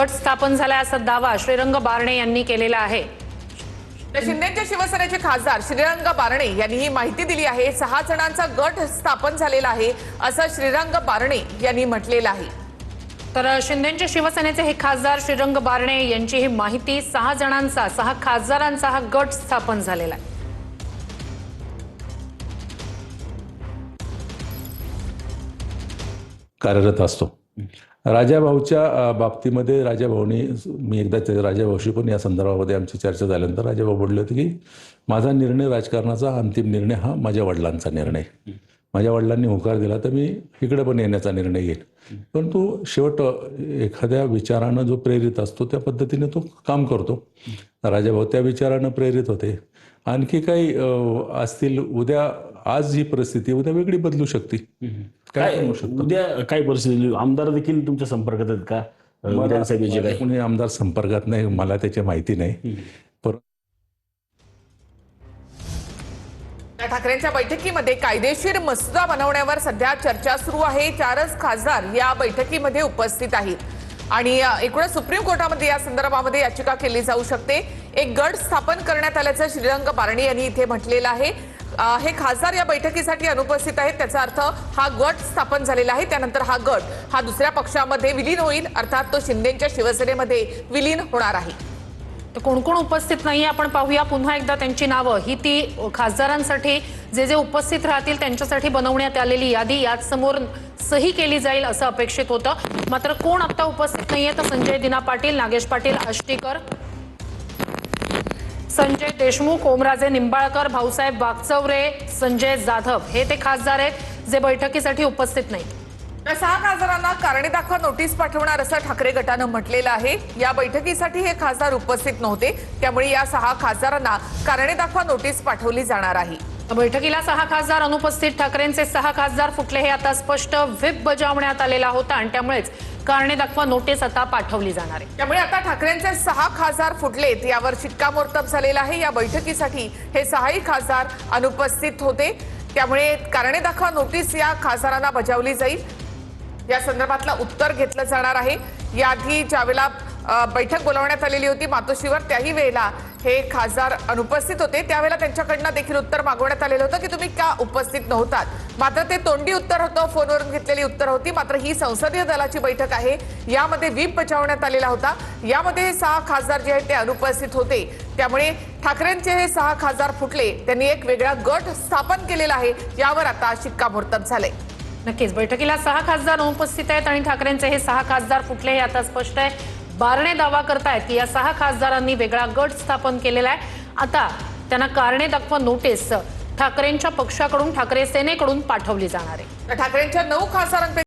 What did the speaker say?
गट स्थापन झाला असा दावा श्रीरंग बारणे यांनी केलेला आहे। शिंदेच्या शिवसेनेचे खासदार श्रीरंग बारणे यांनी ही माहिती दिली आहे। 6 जणांचा गट स्थापन झालेला आहे असं श्रीरंग बारणे यांनी म्हटलेलं आहे। तर शिंदेच्या शिवसेनेचे हे खासदार श्रीरंग बारणे यांची ही माहिती 6 खासदारांचा हा गट स्थापन झालेला आहे। कार्यरत असतो। राजाभाऊच्या बाबतीमध्ये राजाभाऊनी मी एकदा राजाभाऊशी पण या संदर्भामध्ये आमची चर्चा झाल्यानंतर राजाभाऊ बोलले होते की माझा निर्णय राजकारणाचा अंतिम निर्णय हा माझ्या वडिलांचा निर्णय, माझ्या वडिलांनी होकार दिला तर मी इकडे पण येण्याचा निर्णय घेईन। परंतु शेवट एखाद्या विचारानं जो प्रेरित असतो त्या पद्धतीने तो काम करतो। राजाभाऊ त्या विचारानं प्रेरित होते। आणखी काही असतील, उद्या आज ही परिस्थिती उद्या वेगळी बदलू शकते। काय उद्या काय परिस्थिती? आमदार देखील तुमच्या संपर्कात आहेत का? विधानसभेचे काय कोणी आमदार संपर्कात नाही, मला त्याची माहिती नाही। ठाकरेंच्या बैठकीमध्ये कायदेशीर मसुदा बनवण्यावर सध्या चर्चा सुरू आहे। 4च खासदार या बैठकीमध्ये उपस्थित आहेत आणि एकूणच सुप्रीम कोर्टामध्ये या संदर्भामध्ये याचिका केली जाऊ शकते। एक गट स्थापन करण्यात आल्याचं श्रीरंग बारणे यांनी इथे म्हटलेलं आहे। हे खासदार या बैठकीसाठी अनुपस्थित आहेत, त्याचा अर्थ हा गट स्थापन झालेला आहे। त्यानंतर हा गट हा दुसऱ्या पक्षामध्ये विलीन होईल, अर्थात तो शिंदेच्या शिवसेनेमध्ये विलीन होणार आहे। तर कोण कोण उपस्थित नाही आपण पाहूया पुन्हा एकदा त्यांची नावं। ही ती खासदारांसाठी जे उपस्थित राहतील त्यांच्यासाठी बनवण्यात आलेली यादी, याच समोर सही केली जाईल असं अपेक्षित होतं। मात्र कोण आता उपस्थित नाहीये तर संजय दिना पाटील, नागेश पाटील आष्टीकर, संजय देशमुख, ओमराजे निंबाळकर, भाऊसाहेब वागचौरे, संजय जाधव हे ते खासदार आहेत जे बैठकीसाठी उपस्थित नाहीत। 6 खासदारांना कारणे दाखवा नोटीस पाठवणार असं ठाकरे गटानं म्हटलेलं आहे। या बैठकीसाठी हे खासदार उपस्थित नव्हते, त्यामुळे या 6 खासदारांना कारणे दाखवा नोटीस पाठवली जाणार आहे। बैठकीला 6 खासदार अनुपस्थित, ठाकरेंचे 6 खासदार फुटले हे आता स्पष्ट व्हिप बजावण्यात आलेला होता आणि त्यामुळेच कारणे दाखवा नोटीस आता पाठवली जाणार आहे। त्यामुळे आता ठाकरेंचे 6 खासदार फुटलेत यावर शिक्कामोर्तब झालेला आहे। या बैठकीसाठी हे 6ही खासदार अनुपस्थित होते, त्यामुळे कारणे दाखवा नोटीस या खासदारांना बजावली जाईल। या संदर्भातलं उत्तर घेतलं जाणार आहे। याआधी ज्यावेळेला बैठक बोलावण्यात आलेली होती मातोश्रीवर, त्याही वेळेला हे खासदार अनुपस्थित होते, त्यावेळेला त्यांच्याकडनं देखील उत्तर मागवण्यात आलेलं होतं की तुम्ही का उपस्थित नव्हतात। मात्र ते तोंडी उत्तर होतं, फोनवरून घेतलेली उत्तर होती। मात्र ही संसदीय दलाची बैठक आहे, यामध्ये व्हीप बजावण्यात आलेला होता। यामध्ये हे 6 खासदार जे आहेत ते अनुपस्थित होते, त्यामुळे ठाकरेंचे हे 6 खासदार फुटले। त्यांनी एक वेगळा गट स्थापन केलेला आहे, यावर आता शिक्कामोर्तब झालंय। नक्कीच बैठकीला 6 खासदार अनुपस्थित आहेत आणि ठाकरेंचे हे 6 खासदार फुटले हे आता स्पष्ट आहे। बारणे दावा करतायत की या 6 खासदारांनी वेगळा गट स्थापन केलेला आहे। आता त्यांना कारणे दाखवा नोटीस ठाकरेंच्या पक्षाकडून, ठाकरे सेनेकडून पाठवली जाणार आहे। ठाकरेंच्या 9 खासदारांपैकी